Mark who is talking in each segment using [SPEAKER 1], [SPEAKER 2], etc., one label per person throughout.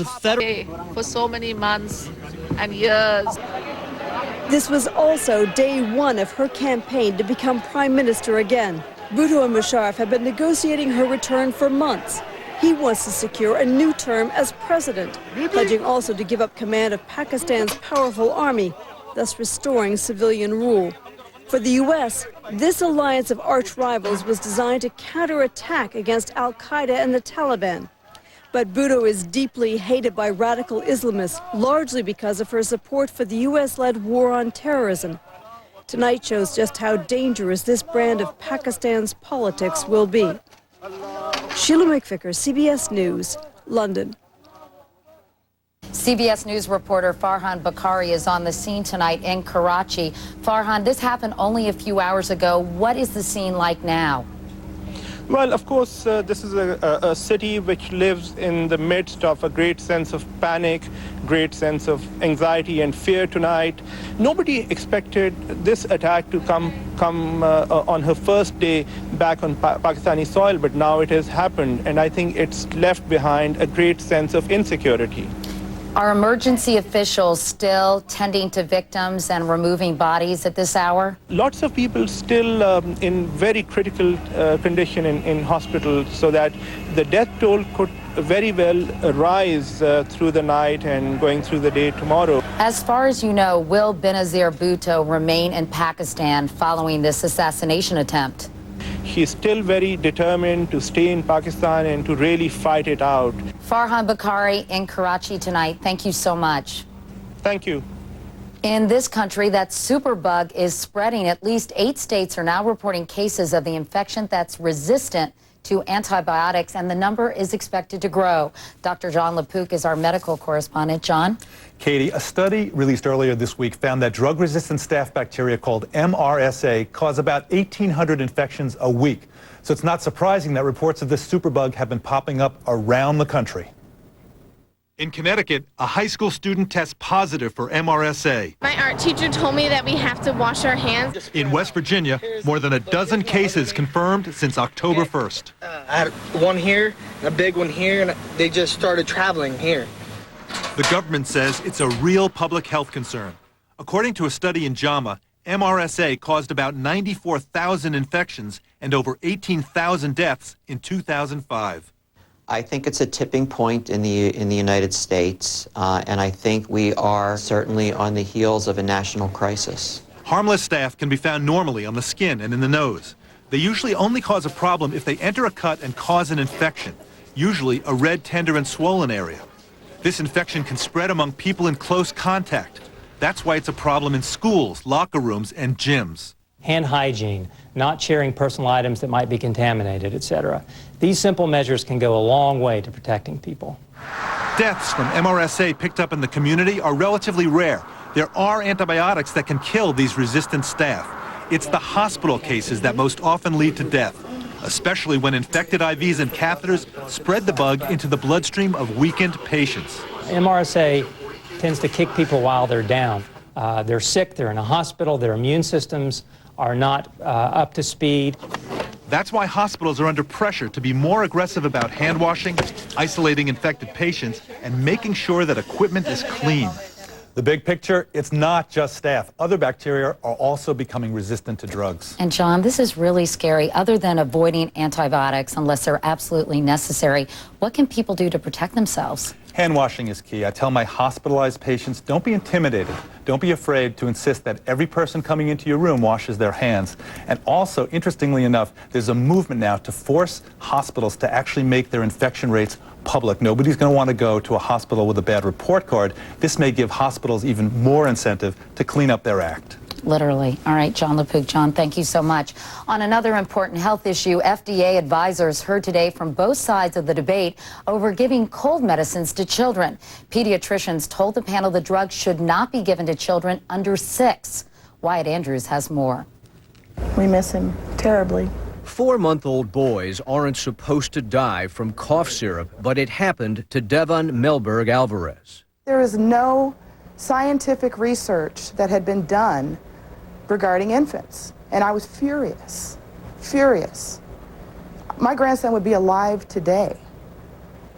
[SPEAKER 1] For so many months and years.
[SPEAKER 2] This was also day one of her campaign to become prime minister again. Bhutto and Musharraf have been negotiating her return for months. He wants to secure a new term as president, pledging also to give up command of Pakistan's powerful army, thus restoring civilian rule. For the U.S., this alliance of arch rivals was designed to counterattack against al-Qaeda and the Taliban. But Bhutto is deeply hated by radical Islamists, largely because of her support for the U.S.-led war on terrorism. Tonight shows just how dangerous this brand of Pakistan's politics will be. Sheila McVicker, CBS News, London.
[SPEAKER 3] CBS News reporter Farhan Bakari is on the scene tonight in Karachi. Farhan, this happened only a few hours ago. What is the scene like now?
[SPEAKER 4] Well, of course, this is a city which lives in the midst of a great sense of panic, great sense of anxiety and fear tonight. Nobody expected this attack to come on her first day back on Pakistani soil, but now it has happened, and I think it's left behind a great sense of insecurity.
[SPEAKER 3] Are emergency officials still tending to victims and removing bodies at this hour?
[SPEAKER 4] Lots of people still in very critical condition in hospitals, so that the death toll could very well rise through the night and going through the day tomorrow.
[SPEAKER 3] As far as you know, will Benazir Bhutto remain in Pakistan following this assassination attempt?
[SPEAKER 4] He's still very determined to stay in Pakistan and to really fight it out.
[SPEAKER 3] Farhan Bakari in Karachi tonight. Thank you so much.
[SPEAKER 4] Thank you.
[SPEAKER 3] In this country, that superbug is spreading. At least 8 states are now reporting cases of the infection that's resistant to antibiotics, and the number is expected to grow. Dr. John LaPook is our medical correspondent. John?
[SPEAKER 5] Katie, a study released earlier this week found that drug-resistant staph bacteria called MRSA cause about 1,800 infections a week. So it's not surprising that reports of this superbug have been popping up around the country.
[SPEAKER 6] In Connecticut, a high school student tests positive for MRSA.
[SPEAKER 7] My art teacher told me that we have to wash our hands.
[SPEAKER 6] In West Virginia, more than a dozen cases confirmed since October 1st.
[SPEAKER 8] I had one here, a big one here, and they just started traveling here.
[SPEAKER 6] The government says it's a real public health concern. According to a study in JAMA, MRSA caused about 94,000 infections and over 18,000 deaths in 2005.
[SPEAKER 9] I think it's a tipping point in the United States, and I think we are certainly on the heels of a national crisis.
[SPEAKER 6] Harmless staph can be found normally on the skin and in the nose. They usually only cause a problem if they enter a cut and cause an infection, usually a red, tender, and swollen area. This infection can spread among people in close contact. That's why it's a problem in schools, locker rooms, and gyms.
[SPEAKER 10] Hand hygiene, not sharing personal items that might be contaminated, etc. These simple measures can go a long way to protecting people.
[SPEAKER 6] Deaths from MRSA picked up in the community are relatively rare. There are antibiotics that can kill these resistant staph. It's the hospital cases that most often lead to death, especially when infected IVs and catheters spread the bug into the bloodstream of weakened patients.
[SPEAKER 10] MRSA tends to kick people while they're down. They're sick, they're in a hospital, their immune systems are not up to speed.
[SPEAKER 6] That's why hospitals are under pressure to be more aggressive about hand washing, isolating infected patients, and making sure that equipment is clean.
[SPEAKER 5] The big picture, it's not just staph. Other bacteria are also becoming resistant to drugs.
[SPEAKER 3] And John, this is really scary. Other than avoiding antibiotics unless they're absolutely necessary, what can people do to protect themselves?
[SPEAKER 5] Hand washing is key. I tell my hospitalized patients, don't be intimidated. Don't be afraid to insist that every person coming into your room washes their hands. And also, interestingly enough, there's a movement now to force hospitals to actually make their infection rates public. Nobody's going to want to go to a hospital with a bad report card. This may give hospitals even more incentive to clean up their act.
[SPEAKER 3] Literally. All right, John LaPook. John, thank you so much. On another important health issue, FDA advisors heard today from both sides of the debate over giving cold medicines to children. Pediatricians told the panel the drug should not be given to children under 6. Wyatt Andrews has more.
[SPEAKER 11] We miss him terribly.
[SPEAKER 12] 4-month-old boys aren't supposed to die from cough syrup, but it happened to Devon Melberg Alvarez.
[SPEAKER 11] There is no scientific research that had been done regarding infants, and I was furious. My grandson would be alive today.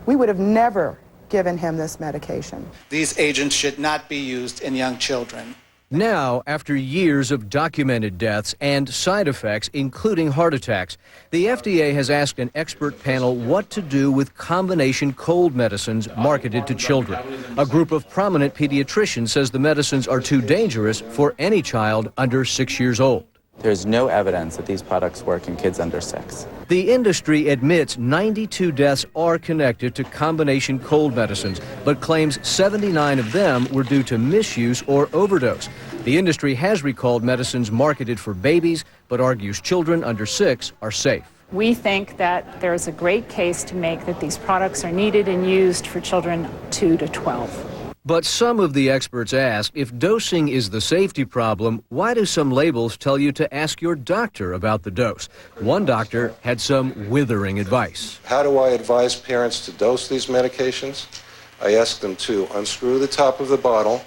[SPEAKER 11] We would have never given him this medication.
[SPEAKER 13] These agents should not be used in young children.
[SPEAKER 12] Now, after years of documented deaths and side effects, including heart attacks, the FDA has asked an expert panel what to do with combination cold medicines marketed to children. A group of prominent pediatricians says the medicines are too dangerous for any child under 6 years old.
[SPEAKER 14] There's no evidence that these products work in kids under 6.
[SPEAKER 12] The industry admits 92 deaths are connected to combination cold medicines, but claims 79 of them were due to misuse or overdose. The industry has recalled medicines marketed for babies, but argues children under 6 are safe.
[SPEAKER 15] We think that there's a great case to make that these products are needed and used for children 2 to 12.
[SPEAKER 12] But some of the experts ask, if dosing is the safety problem, why do some labels tell you to ask your doctor about the dose? One doctor had some withering advice.
[SPEAKER 16] How do I advise parents to dose these medications? I ask them to unscrew the top of the bottle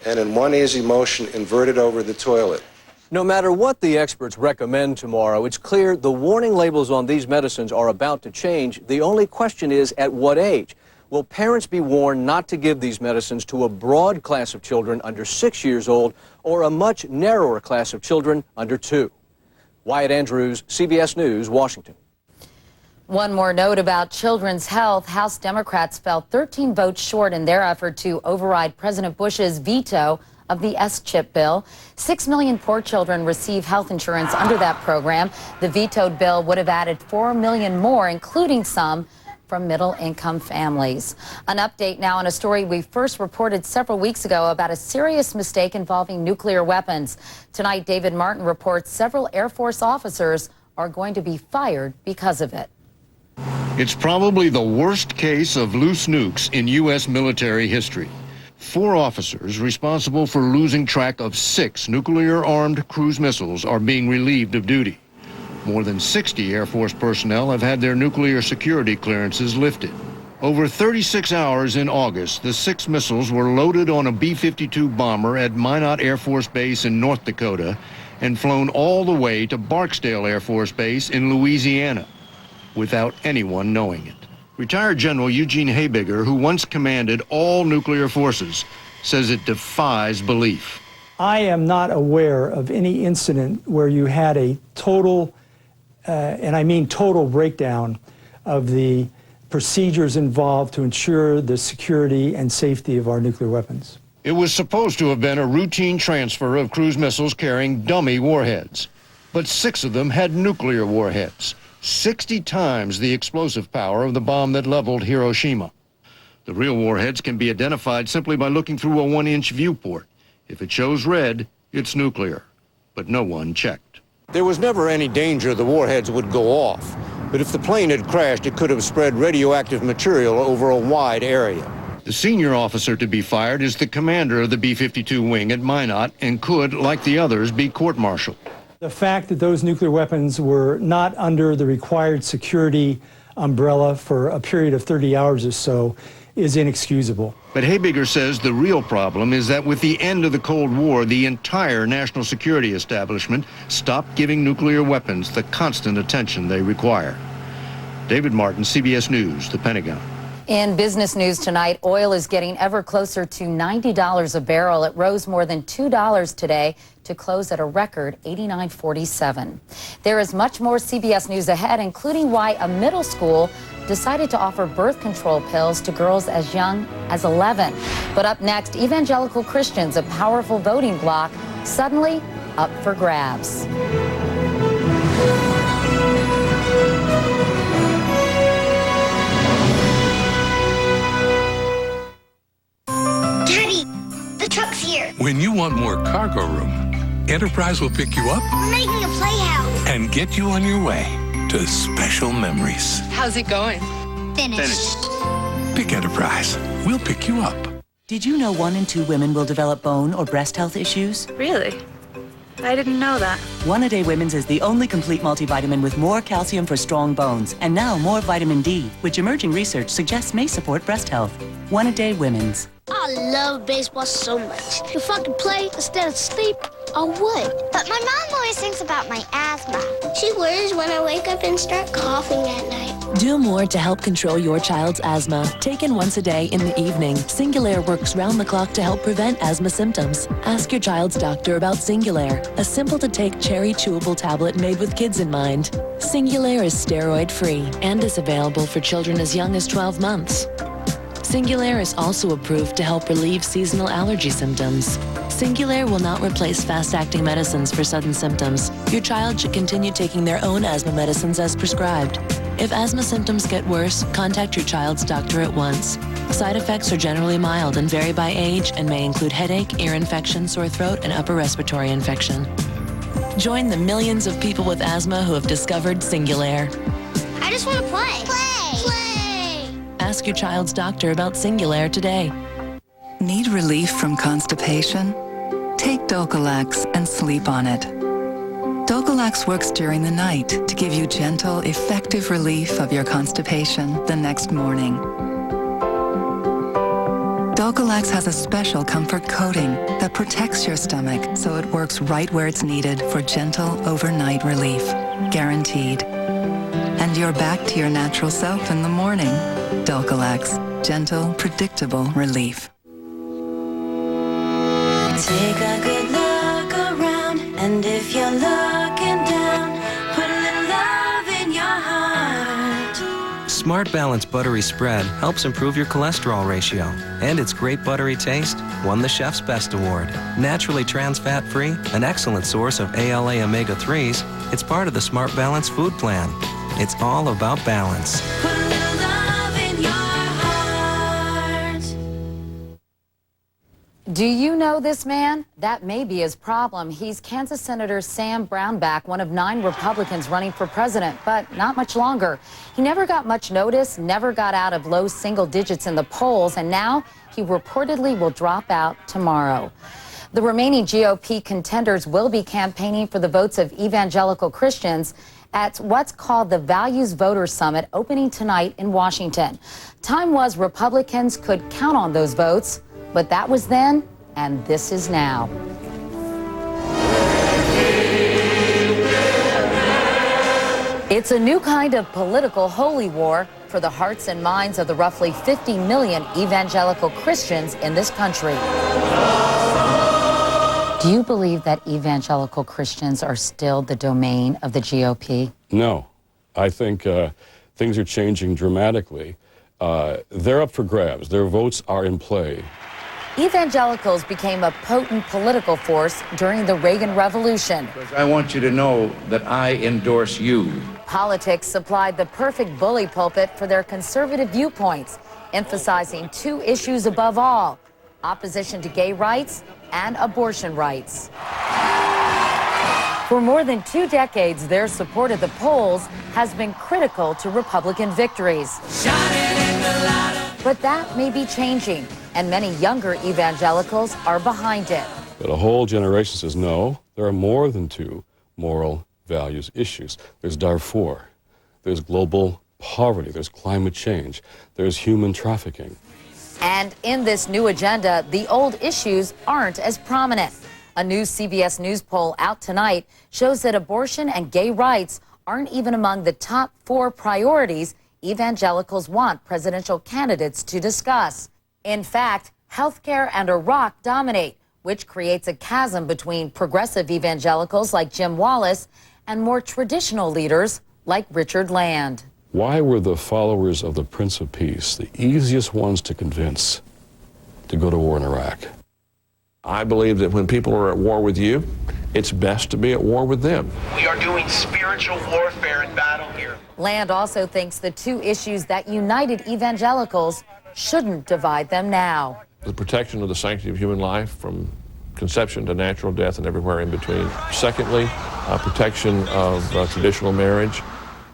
[SPEAKER 16] and in one easy motion invert it over the toilet.
[SPEAKER 12] No matter what the experts recommend tomorrow, it's clear the warning labels on these medicines are about to change. The only question is, at what age? Will parents be warned not to give these medicines to a broad class of children under 6 years old or a much narrower class of children under 2? Wyatt Andrews, CBS News, Washington.
[SPEAKER 3] One more note about children's health. House Democrats fell 13 votes short in their effort to override President Bush's veto of the S-chip bill. 6 million poor children receive health insurance under that program. The vetoed bill would have added 4 million more, including some from middle-income families. An update now on a story we first reported several weeks ago about a serious mistake involving nuclear weapons. Tonight, David Martin reports several Air Force officers are going to be fired because of it.
[SPEAKER 17] It's probably the worst case of loose nukes in U.S. military history. 4 officers responsible for losing track of 6 nuclear-armed cruise missiles are being relieved of duty. More than 60 Air Force personnel have had their nuclear security clearances lifted. Over 36 hours in August, the 6 missiles were loaded on a B-52 bomber at Minot Air Force Base in North Dakota and flown all the way to Barksdale Air Force Base in Louisiana without anyone knowing it. Retired General Eugene Habigger, who once commanded all nuclear forces, says it defies belief.
[SPEAKER 18] I am not aware of any incident where you had a total and I mean total breakdown of the procedures involved to ensure the security and safety of our nuclear weapons.
[SPEAKER 17] It was supposed to have been a routine transfer of cruise missiles carrying dummy warheads, but 6 of them had nuclear warheads, 60 times the explosive power of the bomb that leveled Hiroshima. The real warheads can be identified simply by looking through a 1-inch viewport. If it shows red, it's nuclear, but no one checked.
[SPEAKER 19] There was never any danger the warheads would go off, but if the plane had crashed, it could have spread radioactive material over a wide area.
[SPEAKER 17] The senior officer to be fired is the commander of the B-52 wing at Minot and could, like the others, be court-martialed.
[SPEAKER 18] The fact that those nuclear weapons were not under the required security umbrella for a period of 30 hours or so is inexcusable.
[SPEAKER 17] But Habigger says the real problem is that with the end of the Cold War, the entire national security establishment stopped giving nuclear weapons the constant attention they require. David Martin, CBS News, the Pentagon.
[SPEAKER 3] In business news tonight, oil is getting ever closer to $90 a barrel. It rose more than $2 today to close at a record $89.47. There is much more CBS News ahead, including why a middle school decided to offer birth control pills to girls as young as 11. But up next, evangelical Christians, a powerful voting bloc, suddenly up for grabs.
[SPEAKER 20] Daddy, the truck's here.
[SPEAKER 21] When you want more cargo room, Enterprise will pick you up.
[SPEAKER 20] We're making a playhouse.
[SPEAKER 21] And get you on your way to special memories.
[SPEAKER 22] How's it going?
[SPEAKER 20] Finished.
[SPEAKER 21] Pick Enterprise. We'll pick you up.
[SPEAKER 23] Did you know 1 in 2 women will develop bone or breast health issues?
[SPEAKER 22] Really? I didn't know that.
[SPEAKER 23] One A Day Women's is the only complete multivitamin with more calcium for strong bones and now more vitamin D, which emerging research suggests may support breast health. One A Day Women's.
[SPEAKER 20] I love baseball so much. If I could play instead of sleep, I would. But my mom always thinks about my asthma. She worries when I wake up and start coughing at night.
[SPEAKER 1] Do more to help control your child's asthma. Taken once a day in the evening, Singulair works round the clock to help prevent asthma symptoms. Ask your child's doctor about Singulair, a simple-to-take cherry chewable tablet made with kids in mind. Singulair is steroid-free and is available for children as young as 12 months. Singulair is also approved to help relieve seasonal allergy symptoms. Singulair will not replace fast-acting medicines for sudden symptoms. Your child should continue taking their own asthma medicines as prescribed. If asthma symptoms get worse, contact your child's doctor at once. Side effects are generally mild and vary by age and may include headache, ear infection, sore throat, and upper respiratory infection. Join the millions of people with asthma who have discovered Singulair.
[SPEAKER 20] I just want to play. Play!
[SPEAKER 1] Ask your child's doctor about Singulair today.
[SPEAKER 2] Need relief from constipation? Take Dulcolax and sleep on it. Dulcolax works during the night to give you gentle, effective relief of your constipation the next morning. Dulcolax has a special comfort coating that protects your stomach so it works right where it's needed for gentle overnight relief. Guaranteed. And you're back to your natural self in the morning. Dulcolax. Gentle, predictable relief.
[SPEAKER 4] Take a good look around, and if you're looking down, put a little love in your heart.
[SPEAKER 24] Smart Balance Buttery Spread helps improve your cholesterol ratio, and its great buttery taste won the Chef's Best Award. Naturally trans fat-free, an excellent source of ALA omega-3s, it's part of the Smart Balance food plan. It's all about balance.
[SPEAKER 4] Put a little love in your heart.
[SPEAKER 3] Do you know this man? That may be his problem. He's Kansas Senator Sam Brownback, one of 9 Republicans running for president, but not much longer. He never got much notice, never got out of low single digits in the polls, and now he reportedly will drop out tomorrow. The remaining GOP contenders will be campaigning for the votes of evangelical Christians at what's called the Values Voter Summit opening tonight in Washington. Time was Republicans could count on those votes, but that was then, and this is now. It's a new kind of political holy war for the hearts and minds of the roughly 50 million evangelical Christians in this country. Do you believe that evangelical Christians are still the domain of the GOP?
[SPEAKER 25] No. I think things are changing dramatically. They're up for grabs. Their votes are in play.
[SPEAKER 3] Evangelicals became a potent political force during the Reagan Revolution.
[SPEAKER 26] I want you to know that I endorse you.
[SPEAKER 3] Politics supplied the perfect bully pulpit for their conservative viewpoints, emphasizing 2 issues above all: opposition to gay rights and abortion rights. For more than 2 decades, their support at the polls has been critical to Republican victories. But that may be changing, and many younger evangelicals are behind it.
[SPEAKER 25] But a whole generation says, no, there are more than 2 moral values issues. There's Darfur, there's global poverty, there's climate change, there's human trafficking.
[SPEAKER 3] And in this new agenda, the old issues aren't as prominent. A new CBS News poll out tonight shows that abortion and gay rights aren't even among the top 4 priorities evangelicals want presidential candidates to discuss. In fact, healthcare and Iraq dominate, which creates a chasm between progressive evangelicals like Jim Wallace and more traditional leaders like Richard Land.
[SPEAKER 25] Why were the followers of the Prince of Peace the easiest ones to convince to go to war in Iraq?
[SPEAKER 27] I believe that when people are at war with you, it's best to be at war with them.
[SPEAKER 28] We are doing spiritual warfare in battle here.
[SPEAKER 3] Land also thinks the 2 issues that united evangelicals shouldn't divide them now.
[SPEAKER 27] The protection of the sanctity of human life from conception to natural death and everywhere in between. Secondly, protection of traditional marriage.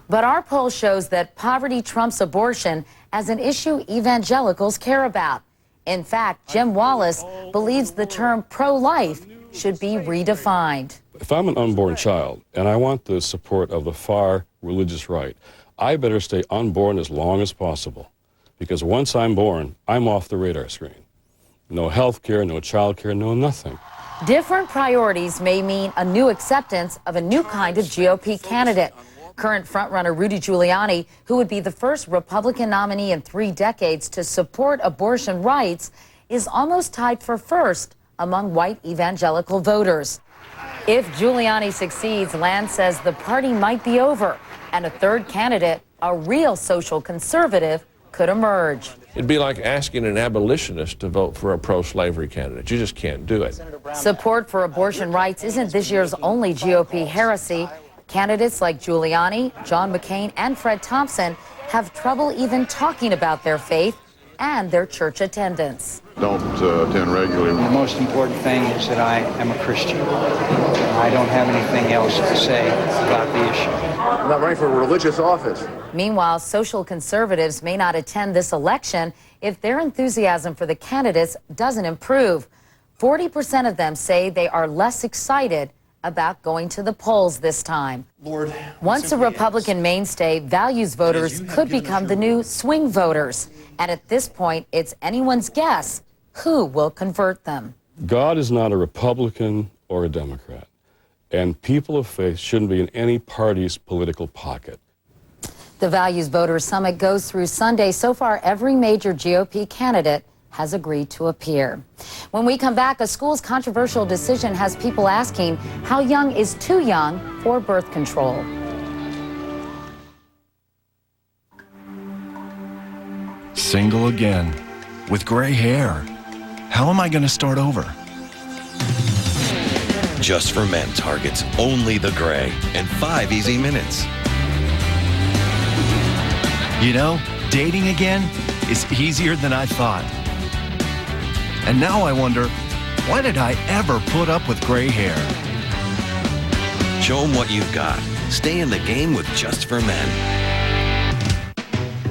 [SPEAKER 3] But our poll shows that poverty trumps abortion as an issue evangelicals care about. In fact, Jim Wallace believes the term pro-life should be redefined.
[SPEAKER 25] If I'm an unborn child and I want the support of the far religious right, I better stay unborn as long as possible. Because once I'm born, I'm off the radar screen. No health care, no child care, no nothing.
[SPEAKER 3] Different priorities may mean a new acceptance of a new kind of GOP candidate. Current frontrunner Rudy Giuliani, who would be the first Republican nominee in 3 decades to support abortion rights, is almost tied for first among white evangelical voters. If Giuliani succeeds, Land says the party might be over, and a third candidate, a real social conservative, could emerge.
[SPEAKER 27] It'd be like asking an abolitionist to vote for a pro-slavery candidate. You just can't do it.
[SPEAKER 3] Support for abortion rights isn't this year's only GOP heresy. Candidates like Giuliani, John McCain, and Fred Thompson have trouble even talking about their faith and their church attendance.
[SPEAKER 5] Don't attend regularly.
[SPEAKER 6] The most important thing is that I am a Christian. I don't have anything else to say about the issue.
[SPEAKER 5] I'm not running for a religious office.
[SPEAKER 3] Meanwhile, social conservatives may not attend this election if their enthusiasm for the candidates doesn't improve. 40% of them say they are less excited about going to the polls this time.
[SPEAKER 7] Lord,
[SPEAKER 3] once a Republican mainstay, values voters could become the new swing voters. And at this point, it's anyone's guess who will convert them.
[SPEAKER 25] God is not a Republican or a Democrat, and people of faith shouldn't be in any party's political pocket.
[SPEAKER 3] The Values Voters Summit goes through Sunday. So far, every major GOP candidate has agreed to appear. When we come back, a school's controversial decision has people asking how young is too young for birth control.
[SPEAKER 8] Single again, with gray hair. How am I going to start over?
[SPEAKER 9] Just for Men targets only the gray and 5 easy minutes.
[SPEAKER 8] You know, dating again is easier than I thought. And now I wonder, why did I ever put up with gray hair?
[SPEAKER 9] Show them what you've got. Stay in the game with Just for Men.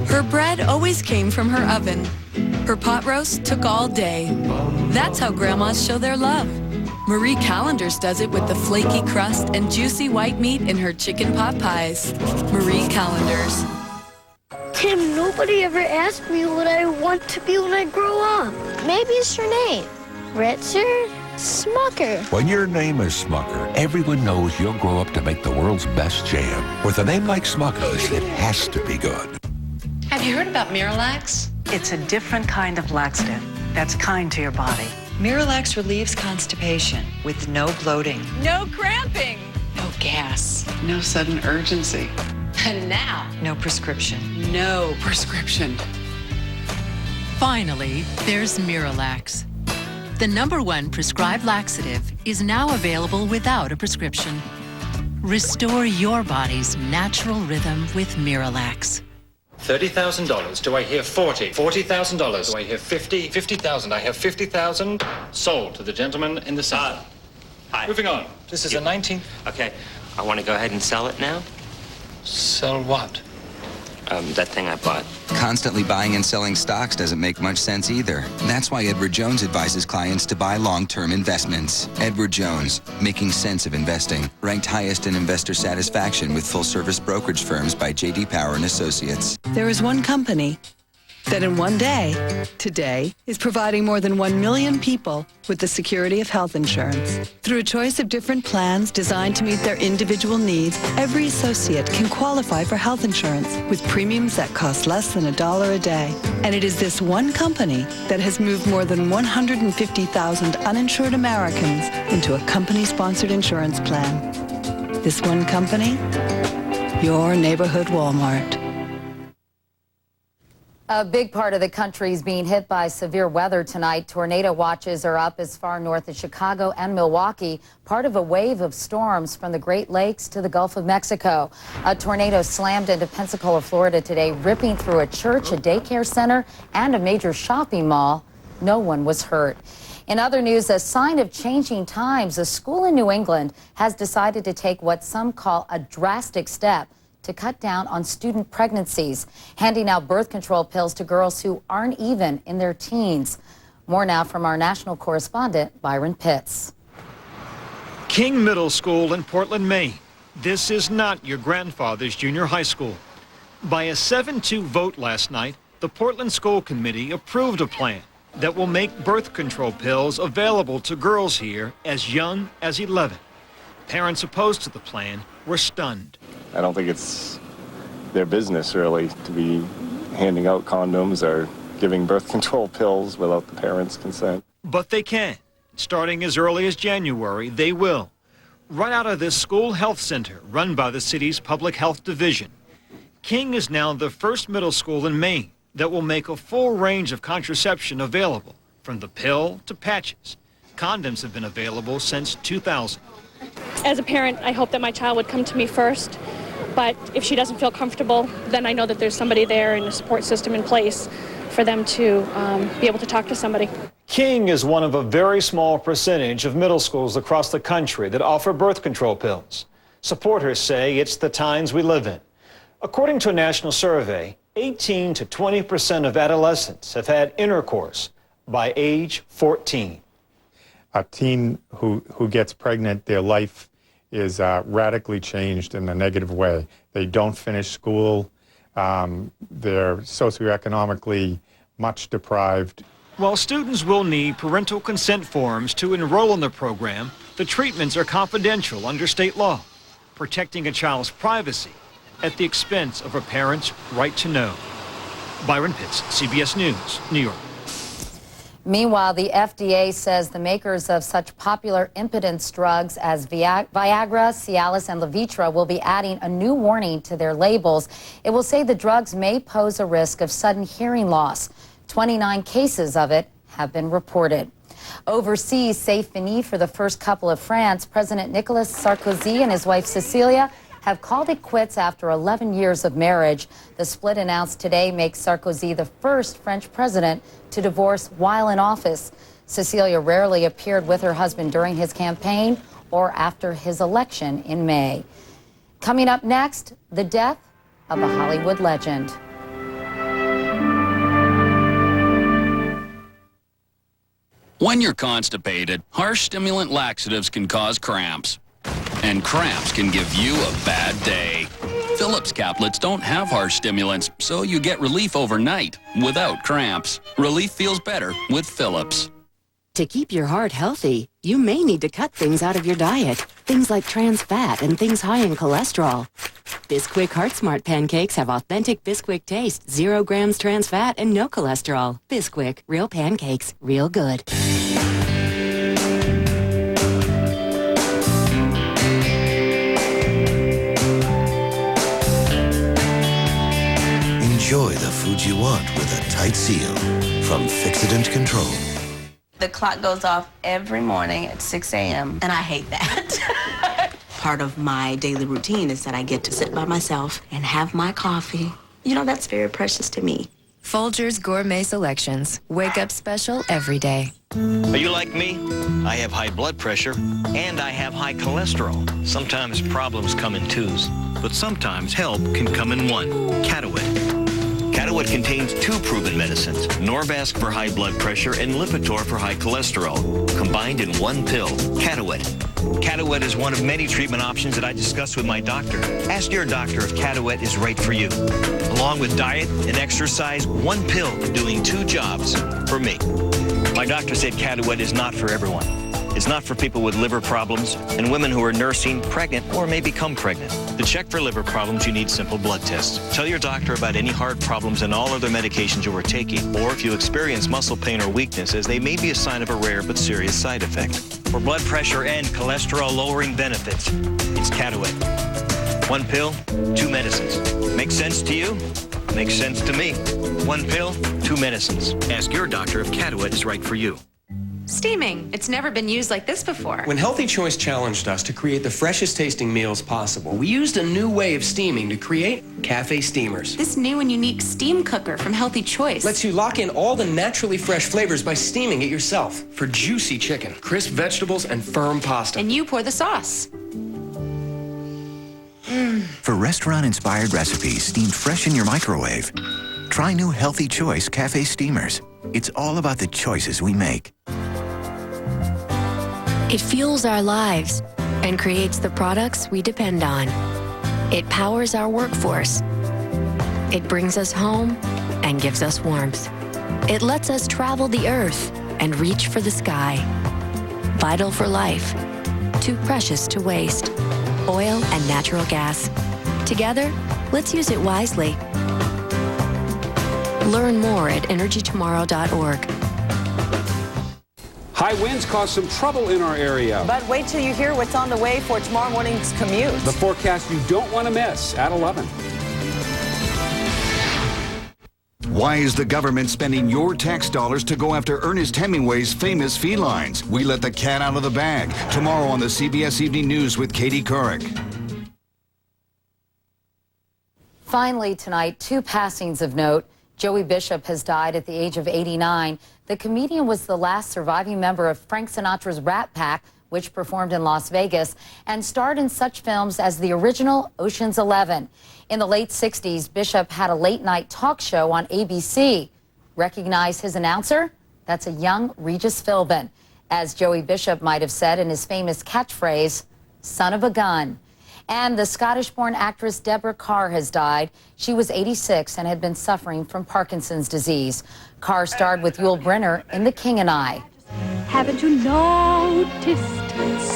[SPEAKER 10] Her bread always came from her oven. Her pot roast took all day. That's how grandmas show their love. Marie Callender's does it with the flaky crust and juicy white meat in her chicken pot pies. Marie Callender's.
[SPEAKER 20] Tim, nobody ever asked me what I want to be when I grow up. Maybe it's your name. Ritzer? Smucker.
[SPEAKER 11] When your name is Smucker, everyone knows you'll grow up to make the world's best jam. With a name like Smucker's, it has to be good.
[SPEAKER 13] Have you heard about Miralax?
[SPEAKER 29] It's a different kind of laxative that's kind to your body.
[SPEAKER 13] Miralax relieves constipation with no bloating,
[SPEAKER 22] No cramping.
[SPEAKER 13] no gas,
[SPEAKER 22] No sudden urgency.
[SPEAKER 13] and now no prescription.
[SPEAKER 22] No prescription.
[SPEAKER 30] Finally, there's Miralax. The #1 prescribed laxative is now available without a prescription. Restore your body's natural rhythm with Miralax.
[SPEAKER 31] $30,000. Do I hear 40? $40,000. Do I hear 50? 50,000. I have 50,000. Sold to the gentleman in the center.
[SPEAKER 32] Hi.
[SPEAKER 31] Moving on. This is a 19.
[SPEAKER 32] Okay, I want to go ahead and sell it now.
[SPEAKER 31] Sell what?
[SPEAKER 32] That thing I bought.
[SPEAKER 33] Constantly buying and selling stocks doesn't make much sense either. That's why Edward Jones advises clients to buy long-term investments. Edward Jones, making sense of investing. Ranked highest in investor satisfaction with full-service brokerage firms by J.D. Power and Associates.
[SPEAKER 30] There is one company that in one day, today, is providing more than 1 million people with the security of health insurance. Through a choice of different plans designed to meet their individual needs, every associate can qualify for health insurance with premiums that cost less than $1 a day. And it is this one company that has moved more than 150,000 uninsured Americans into a company-sponsored insurance plan. This one company? Your neighborhood Walmart.
[SPEAKER 3] A big part of the country is being hit by severe weather tonight. Tornado watches are up as far north as Chicago and Milwaukee, part of a wave of storms from the Great Lakes to the Gulf of Mexico. A tornado slammed into Pensacola, Florida today, ripping through a church, a daycare center, and a major shopping mall. No one was hurt. In other news, a sign of changing times, a school in New England has decided to take what some call a drastic step to cut down on student pregnancies, handing out birth control pills to girls who aren't even in their teens. More now from our national correspondent, Byron Pitts.
[SPEAKER 34] King Middle School in Portland, Maine. This is not your grandfather's junior high school. By a 7-2 vote last night, the Portland School Committee approved a plan that will make birth control pills available to girls here as young as 11. Parents opposed to the plan were stunned.
[SPEAKER 1] I don't think it's their business, really, to be handing out condoms or giving birth control pills without the parents' consent.
[SPEAKER 34] But they can. Starting as early as January, they will. Right out of this school health center run by the city's public health division. King is now the first middle school in Maine that will make a full range of contraception available, from the pill to patches. Condoms have been available since 2000.
[SPEAKER 2] As a parent, I hope that my child would come to me first, but if she doesn't feel comfortable, then I know that there's somebody there and a support system in place for them to be able to talk to somebody.
[SPEAKER 34] King is one of a very small percentage of middle schools across the country that offer birth control pills. Supporters say it's the times we live in. According to a national survey, 18 to 20% of adolescents have had intercourse by age 14.
[SPEAKER 4] A teen who gets pregnant, their life is radically changed in a negative way. They don't finish school. They're socioeconomically much deprived.
[SPEAKER 34] While students will need parental consent forms to enroll in the program, the treatments are confidential under state law, protecting a child's privacy at the expense of a parent's right to know. Byron Pitts, CBS News, New York.
[SPEAKER 3] Meanwhile, the FDA says the makers of such popular impotence drugs as Viagra, Cialis, and Levitra will be adding a new warning to their labels. It will say the drugs may pose a risk of sudden hearing loss. 29 cases of it have been reported. Overseas, c'est fini for the first couple of France. President Nicolas Sarkozy and his wife Cecilia have called it quits after 11 years of marriage. The split announced today makes Sarkozy the first French president to divorce while in office. Cecilia rarely appeared with her husband during his campaign or after his election in May. Coming up next, the death of a Hollywood legend.
[SPEAKER 7] When you're constipated, harsh stimulant laxatives can cause cramps. And cramps can give you a bad day. Phillips caplets don't have harsh stimulants, so you get relief overnight without cramps. Relief feels better with Phillips.
[SPEAKER 12] To keep your heart healthy, you may need to cut things out of your diet. Things like trans fat and things high in cholesterol. Bisquick Heart Smart pancakes have authentic Bisquick taste, 0 grams trans fat and no cholesterol. Bisquick, real pancakes, real good.
[SPEAKER 14] Enjoy the food you want with a tight seal from Fixident Control.
[SPEAKER 15] The clock goes off every morning at 6 a.m. and I hate that. Part of my daily routine is that I get to sit by myself and have my coffee. You know, that's very precious to me.
[SPEAKER 16] Folgers Gourmet Selections. Wake up special every day.
[SPEAKER 17] Are you like me? I have high blood pressure and I have high cholesterol. Sometimes problems come in twos, but sometimes help can come in one. Catawit. Catawit contains 2 proven medicines, Norvasc for high blood pressure and Lipitor for high cholesterol, combined in 1 pill. Catawit. Catawit is one of many treatment options that I discussed with my doctor. Ask your doctor if Catawit is right for you. Along with diet and exercise, 1 pill doing 2 jobs for me. My doctor said Catawit is not for everyone. It's not for people with liver problems and women who are nursing, pregnant, or may become pregnant. To check for liver problems, you need simple blood tests. Tell your doctor about any heart problems and all other medications you are taking, or if you experience muscle pain or weakness, as they may be a sign of a rare but serious side effect. For blood pressure and cholesterol-lowering benefits, it's Catawit. 1 pill, 2 medicines. Makes sense to you? Makes sense to me. 1 pill, 2 medicines. Ask your doctor if Catawit is right for you.
[SPEAKER 18] Steaming. It's never been used like this before.
[SPEAKER 19] When Healthy Choice challenged us to create the freshest tasting meals possible, we used a new way of steaming to create cafe steamers.
[SPEAKER 18] This new and unique steam cooker from Healthy Choice
[SPEAKER 19] lets you lock in all the naturally fresh flavors by steaming it yourself. For juicy chicken, crisp vegetables, and firm pasta.
[SPEAKER 18] And you pour the sauce.
[SPEAKER 21] For restaurant-inspired recipes steamed fresh in your microwave, try new Healthy Choice cafe steamers. It's all about the choices we make.
[SPEAKER 16] It fuels our lives and creates the products we depend on. It powers our workforce. It brings us home and gives us warmth. It lets us travel the earth and reach for the sky. Vital for life, too precious to waste. Oil and natural gas. Together, let's use it wisely. Learn more at energytomorrow.org.
[SPEAKER 5] High winds cause some trouble in our area.
[SPEAKER 6] But wait till you hear what's on the way for tomorrow morning's commute.
[SPEAKER 5] The forecast you don't want to miss at 11.
[SPEAKER 8] Why is the government spending your tax dollars to go after Ernest Hemingway's famous felines? We let the cat out of the bag. Tomorrow on the CBS Evening News with Katie Couric.
[SPEAKER 3] Finally tonight, two passings of note. Joey Bishop has died at the age of 89. The comedian was the last surviving member of Frank Sinatra's Rat Pack, which performed in Las Vegas and starred in such films as the original Ocean's 11. In the late 60s, Bishop had a late-night talk show on ABC. Recognize his announcer? That's a young Regis Philbin. As Joey Bishop might have said in his famous catchphrase, "Son of a gun." And the Scottish-born actress Deborah Kerr has died. She was 86 and had been suffering from Parkinson's disease. Kerr starred with Yul Brynner in The King and I.
[SPEAKER 9] Haven't you noticed?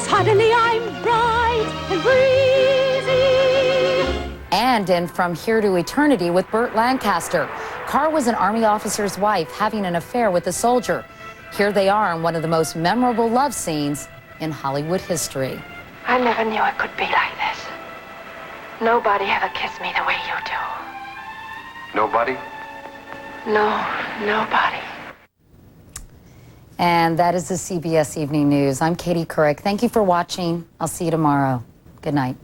[SPEAKER 9] Suddenly I'm bright and breezy.
[SPEAKER 3] And in From Here to Eternity with Burt Lancaster. Kerr was an Army officer's wife having an affair with a soldier. Here they are in one of the most memorable love scenes in Hollywood history.
[SPEAKER 9] I never knew it could be like this. Nobody ever kissed me the way you do.
[SPEAKER 10] Nobody?
[SPEAKER 9] No, nobody.
[SPEAKER 3] And that is the CBS Evening News. I'm Katie Couric. Thank you for watching. I'll see you tomorrow. Good night.